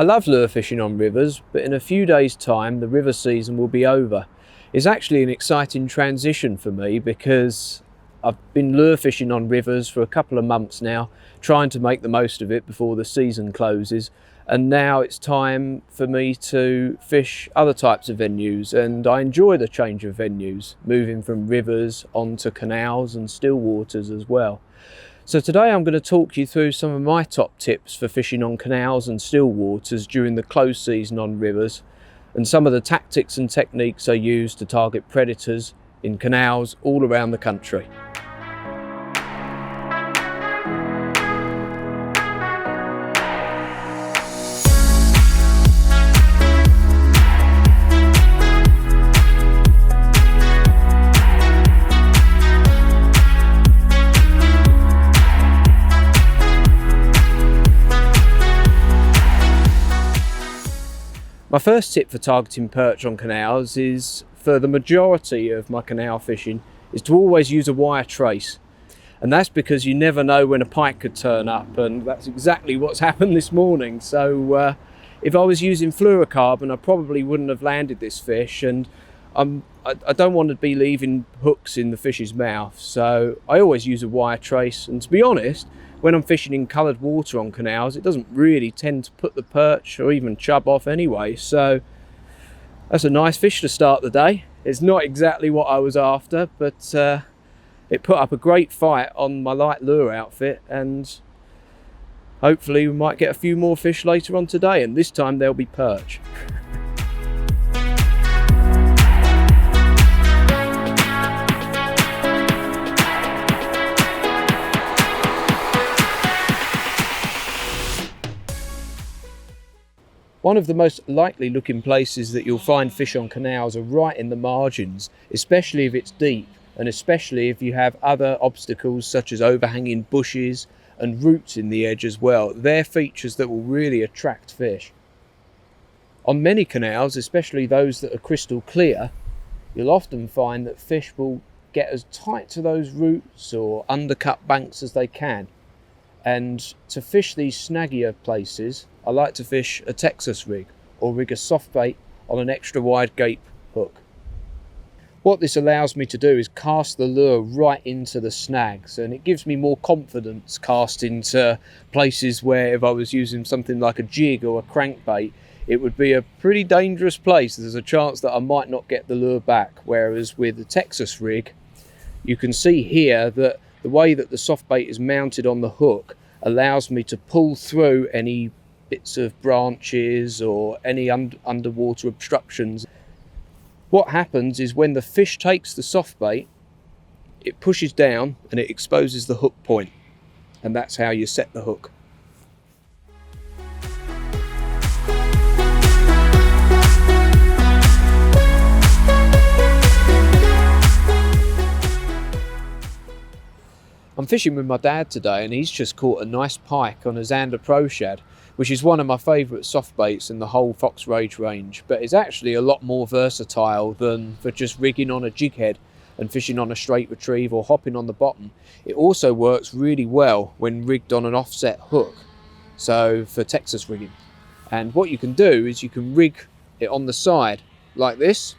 I love lure fishing on rivers, but in a few days' time the river season will be over. It's actually an exciting transition for me because I've been lure fishing on rivers for a couple of months now, trying to make the most of it before the season closes, and now it's time for me to fish other types of venues, and I enjoy the change of venues, moving from rivers onto canals and still waters as well. So today I'm going to talk you through some of my top tips for fishing on canals and still waters during the close season on rivers, and some of the tactics and techniques I use to target predators in canals all around the country. My first tip for targeting perch on canals is, for the majority of my canal fishing, is to always use a wire trace. And that's because you never know when a pike could turn up, and that's exactly what's happened this morning. So if I was using fluorocarbon, I probably wouldn't have landed this fish, and I don't want to be leaving hooks in the fish's mouth. So I always use a wire trace, and to be honest, when I'm fishing in coloured water on canals, it doesn't really tend to put the perch or even chub off anyway. So that's a nice fish to start the day. It's not exactly what I was after, but it put up a great fight on my light lure outfit, and hopefully we might get a few more fish later on today, and this time they'll be perch. One of the most likely looking places that you'll find fish on canals are right in the margins, especially if it's deep, and especially if you have other obstacles such as overhanging bushes and roots in the edge as well. They're features that will really attract fish. On many canals, especially those that are crystal clear, you'll often find that fish will get as tight to those roots or undercut banks as they can. And to fish these snaggier places, I like to fish a Texas rig or rig a soft bait on an extra wide gape hook. What this allows me to do is cast the lure right into the snags, and it gives me more confidence casting to places where if I was using something like a jig or a crankbait, it would be a pretty dangerous place. There's a chance that I might not get the lure back, whereas with the Texas rig, you can see here that the way that the soft bait is mounted on the hook allows me to pull through any bits of branches or any underwater obstructions. What happens is when the fish takes the soft bait, it pushes down and it exposes the hook point, and that's how you set the hook. I'm fishing with my dad today, and he's just caught a nice pike on a zander pro shad, which is one of my favourite soft baits in the whole Fox Rage range, but is actually a lot more versatile than for just rigging on a jig head and fishing on a straight retrieve or hopping on the bottom. It also works really well when rigged on an offset hook, so for Texas rigging. And what you can do is you can rig it on the side like this.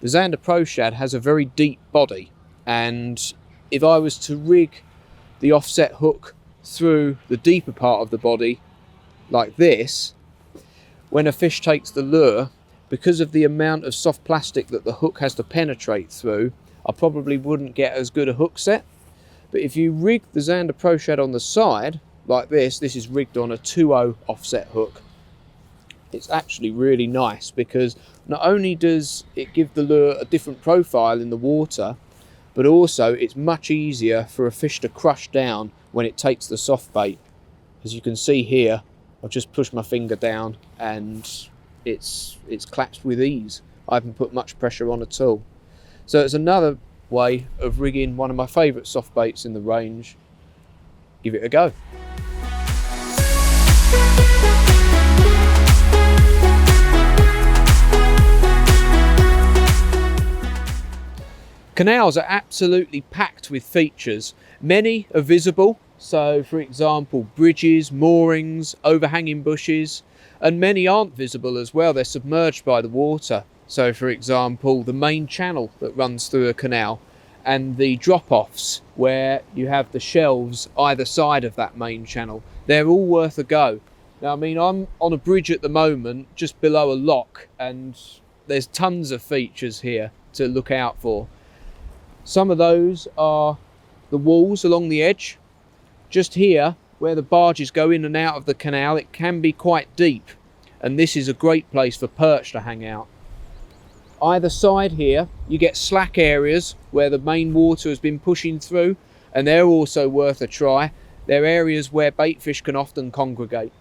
The zander pro shad has a very deep body, and if I was to rig the offset hook through the deeper part of the body like this, when a fish takes the lure, because of the amount of soft plastic that the hook has to penetrate through, I probably wouldn't get as good a hook set. But if you rig the zander pro shad on the side like this is rigged on a 2.0 offset hook, it's actually really nice, because not only does it give the lure a different profile in the water, but also it's much easier for a fish to crush down when it takes the soft bait. As you can see here, I've just pushed my finger down and it's collapsed with ease. I haven't put much pressure on at all. So it's another way of rigging one of my favourite soft baits in the range. Give it a go. Canals are absolutely packed with features. Many are visible, so for example bridges, moorings, overhanging bushes, And many aren't visible as well, they're submerged by the water. So for example, the main channel that runs through a canal and the drop-offs where you have the shelves either side of that main channel, they're all worth a go. Now, I mean, I'm on a bridge at the moment just below a lock, and there's tons of features here to look out for. Some of those are the walls along the edge. Just here, where the barges go in and out of the canal, it can be quite deep, and this is a great place for perch to hang out. Either side here, you get slack areas where the main water has been pushing through, and they're also worth a try. They're areas where bait fish can often congregate.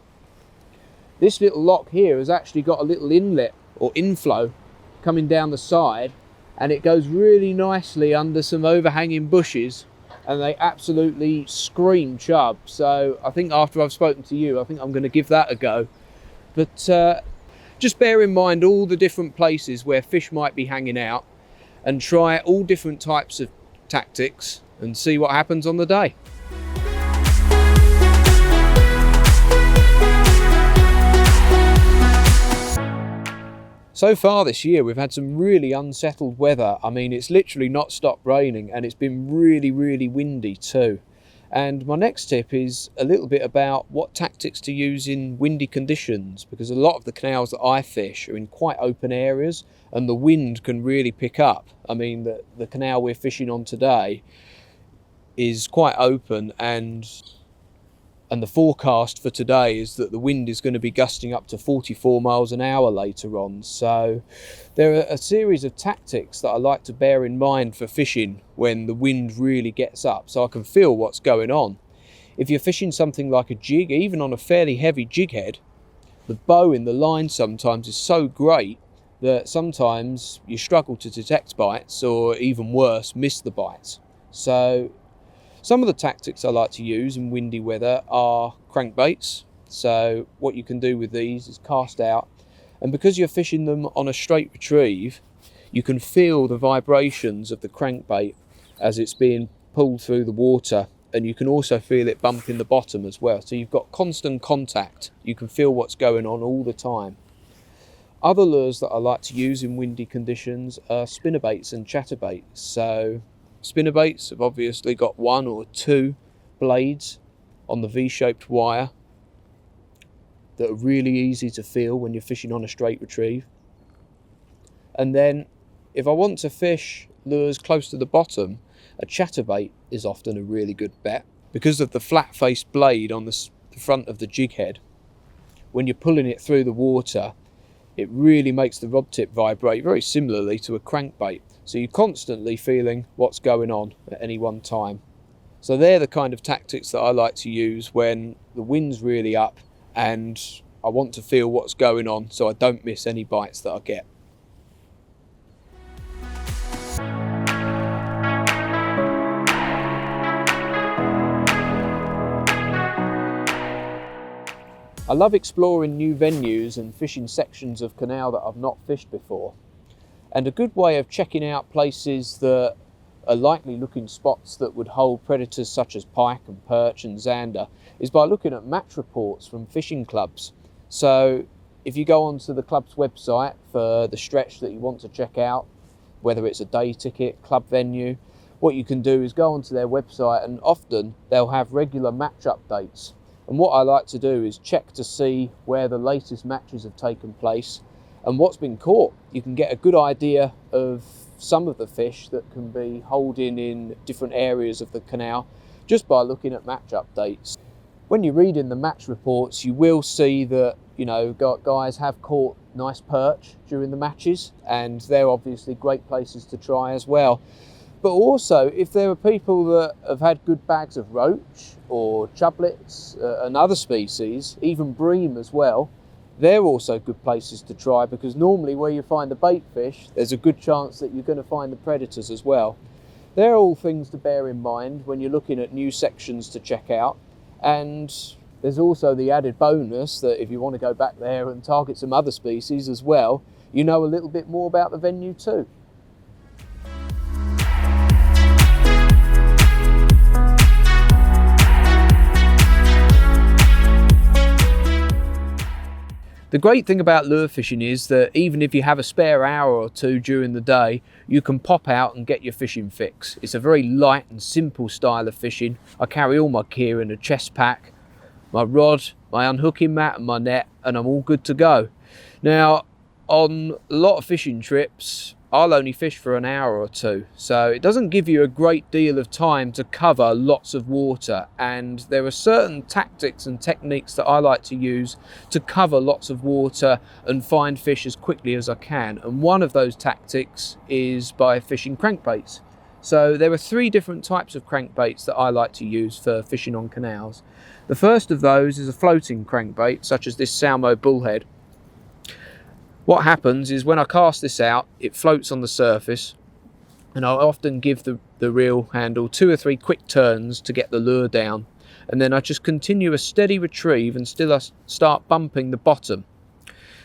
This little lock here has actually got a little inlet or inflow coming down the side, and it goes really nicely under some overhanging bushes, and they absolutely scream chub. So I think after I've spoken to you, I think I'm going to give that a go. But just bear in mind all the different places where fish might be hanging out, and try all different types of tactics and see what happens on the day. So far this year we've had some really unsettled weather. I mean, it's literally not stopped raining, and it's been really, really windy too. And my next tip is a little bit about what tactics to use in windy conditions, because a lot of the canals that I fish are in quite open areas and the wind can really pick up. I mean, the canal we're fishing on today is quite open, and the forecast for today is that the wind is going to be gusting up to 44 miles an hour later on. So there are a series of tactics that I like to bear in mind for fishing when the wind really gets up, so I can feel what's going on. If you're fishing something like a jig, even on a fairly heavy jig head, the bow in the line sometimes is so great that sometimes you struggle to detect bites, or even worse, miss the bites. So some of the tactics I like to use in windy weather are crankbaits. So what you can do with these is cast out, and because you're fishing them on a straight retrieve, you can feel the vibrations of the crankbait as it's being pulled through the water, and you can also feel it bump in the bottom as well. So you've got constant contact, you can feel what's going on all the time. Other lures that I like to use in windy conditions are spinnerbaits and chatterbaits. So spinnerbaits have obviously got 1 or 2 blades on the V-shaped wire that are really easy to feel when you're fishing on a straight retrieve. And then if I want to fish lures close to the bottom, a chatterbait is often a really good bet. Because of the flat-faced blade on the front of the jig head, when you're pulling it through the water, it really makes the rod tip vibrate very similarly to a crankbait. So you're constantly feeling what's going on at any one time. So they're the kind of tactics that I like to use when the wind's really up and I want to feel what's going on so I don't miss any bites that I get. I love exploring new venues and fishing sections of canal that I've not fished before. And a good way of checking out places that are likely looking spots that would hold predators such as pike and perch and zander is by looking at match reports from fishing clubs. So if you go onto the club's website for the stretch that you want to check out, whether it's a day ticket, club venue, what you can do is go onto their website, and often they'll have regular match updates. And what I like to do is check to see where the latest matches have taken place and what's been caught. You can get a good idea of some of the fish that can be holding in different areas of the canal just by looking at match updates. When you read in the match reports, you will see that, guys have caught nice perch during the matches, and they're obviously great places to try as well. But also, if there are people that have had good bags of roach or chublets and other species, even bream as well, they're also good places to try, because normally where you find the bait fish, there's a good chance that you're going to find the predators as well. They're all things to bear in mind when you're looking at new sections to check out. And there's also the added bonus that if you want to go back there and target some other species as well, you know a little bit more about the venue too. The great thing about lure fishing is that even if you have a spare hour or two during the day, you can pop out and get your fishing fix. It's a very light and simple style of fishing. I carry all my gear in a chest pack, my rod, my unhooking mat and my net, and I'm all good to go. Now, on a lot of fishing trips, I'll only fish for an hour or two, so it doesn't give you a great deal of time to cover lots of water, and there are certain tactics and techniques that I like to use to cover lots of water and find fish as quickly as I can, and one of those tactics is by fishing crankbaits. So there are 3 different types of crankbaits that I like to use for fishing on canals. The first of those is a floating crankbait, such as this Salmo bullhead. What happens is when I cast this out, it floats on the surface, and I often give the reel handle 2 or 3 quick turns to get the lure down, and then I just continue a steady retrieve until I start bumping the bottom.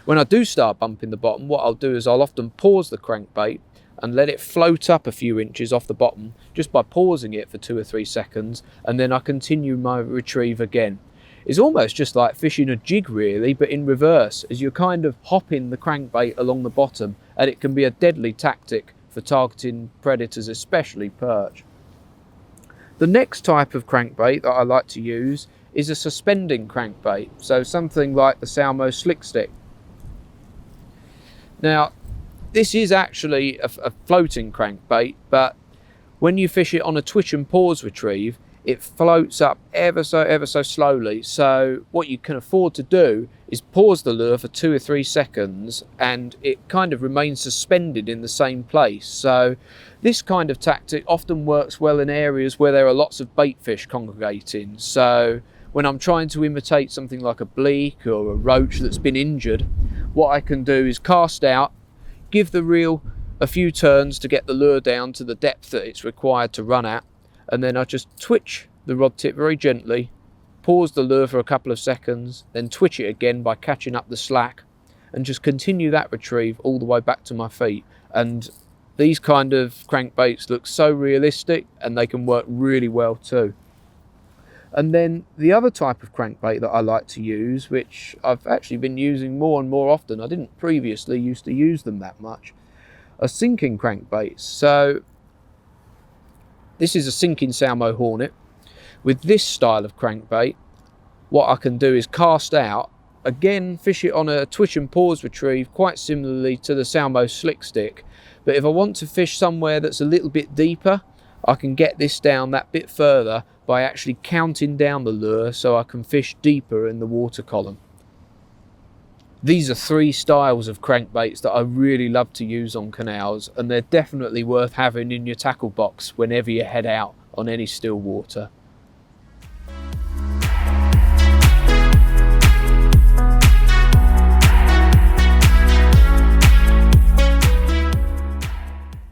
When I do start bumping the bottom, what I'll do is I'll often pause the crankbait and let it float up a few inches off the bottom just by pausing it for 2 or 3 seconds, and then I continue my retrieve again. It's almost just like fishing a jig really, but in reverse, as you're kind of hopping the crankbait along the bottom, and it can be a deadly tactic for targeting predators, especially perch. The next type of crankbait that I like to use is a suspending crankbait, so something like the Salmo slick stick. Now, this is actually a floating crankbait, but when you fish it on a twitch and pause retrieve, it floats up ever so slowly. So what you can afford to do is pause the lure for 2 or 3 seconds, and it kind of remains suspended in the same place. So this kind of tactic often works well in areas where there are lots of bait fish congregating. So when I'm trying to imitate something like a bleak or a roach that's been injured, what I can do is cast out, give the reel a few turns to get the lure down to the depth that it's required to run at, and then I just twitch the rod tip very gently, pause the lure for a couple of seconds, then twitch it again by catching up the slack, and just continue that retrieve all the way back to my feet. And these kind of crankbaits look so realistic, and they can work really well too. And then the other type of crankbait that I like to use, which I've actually been using more and more often, I didn't previously used to use them that much, are sinking crankbaits. So this is a sinking Salmo Hornet. With this style of crankbait, what I can do is cast out, again fish it on a twitch and pause retrieve, quite similarly to the Salmo slick stick. But if I want to fish somewhere that's a little bit deeper, I can get this down that bit further by actually counting down the lure so I can fish deeper in the water column. These are 3 styles of crankbaits that I really love to use on canals, and they're definitely worth having in your tackle box whenever you head out on any still water.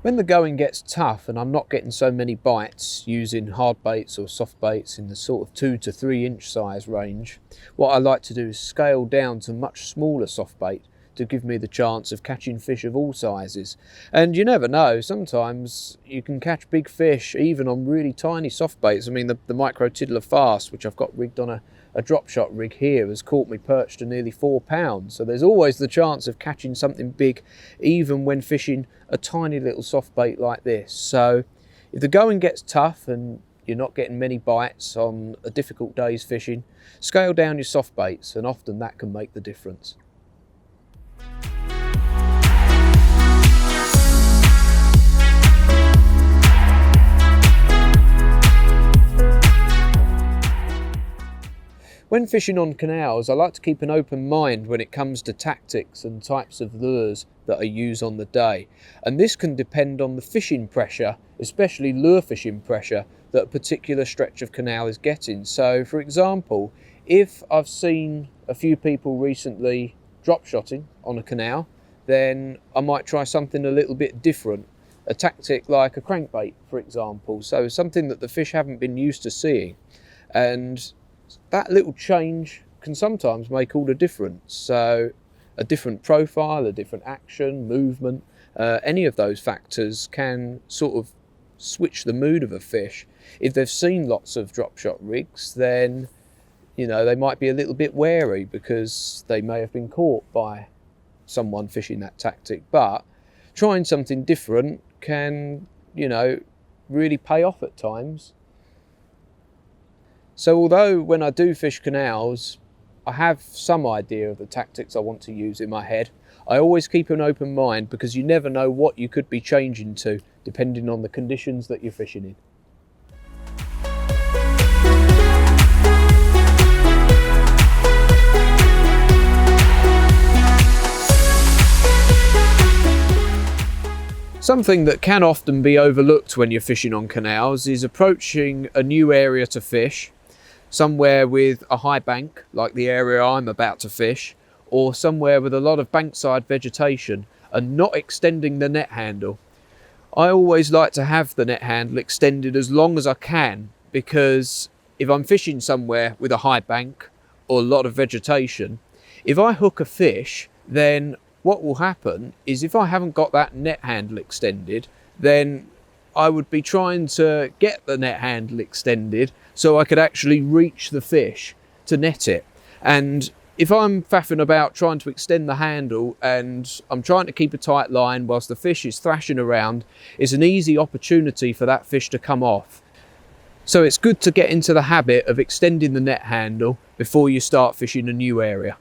When the going gets tough and I'm not getting so many bites using hard baits or soft baits in the sort of 2 to 3 inch size range, what I like to do is scale down to much smaller soft bait to give me the chance of catching fish of all sizes. And you never know, sometimes you can catch big fish even on really tiny soft baits. I mean, the micro tiddler fast, which I've got rigged on a dropshot rig here, has caught me perch to nearly 4 pounds. So there's always the chance of catching something big even when fishing a tiny little soft bait like this. So if the going gets tough and you're not getting many bites on a difficult day's fishing, scale down your soft baits, and often that can make the difference. When fishing on canals, I like to keep an open mind when it comes to tactics and types of lures that I use on the day. And this can depend on the fishing pressure, especially lure fishing pressure, that a particular stretch of canal is getting. So for example, if I've seen a few people recently drop shotting on a canal, then I might try something a little bit different. A tactic like a crankbait, for example. So something that the fish haven't been used to seeing. And that little change can sometimes make all the difference. So a different profile, a different action, movement, any of those factors can sort of switch the mood of a fish. If they've seen lots of drop shot rigs, then you know, they might be a little bit wary because they may have been caught by someone fishing that tactic. But trying something different can, you know, really pay off at times. So although when I do fish canals, I have some idea of the tactics I want to use in my head, I always keep an open mind, because you never know what you could be changing to depending on the conditions that you're fishing in. Something that can often be overlooked when you're fishing on canals is approaching a new area to fish, somewhere with a high bank like the area I'm about to fish, or somewhere with a lot of bankside vegetation, and not extending the net handle. I always like to have the net handle extended as long as I can, because if I'm fishing somewhere with a high bank or a lot of vegetation, if I hook a fish, then what will happen is, if I haven't got that net handle extended, then I would be trying to get the net handle extended so I could actually reach the fish to net it. And if I'm faffing about trying to extend the handle and I'm trying to keep a tight line whilst the fish is thrashing around, it's an easy opportunity for that fish to come off. So it's good to get into the habit of extending the net handle before you start fishing a new area.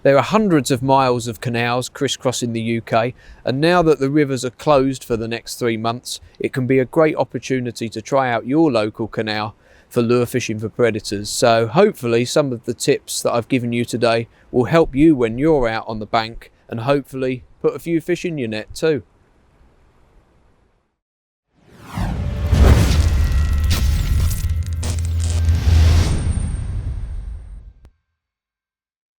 There are hundreds of miles of canals crisscrossing the UK, and now that the rivers are closed for the next 3 months, it can be a great opportunity to try out your local canal for lure fishing for predators. So hopefully some of the tips that I've given you today will help you when you're out on the bank, and hopefully put a few fish in your net too.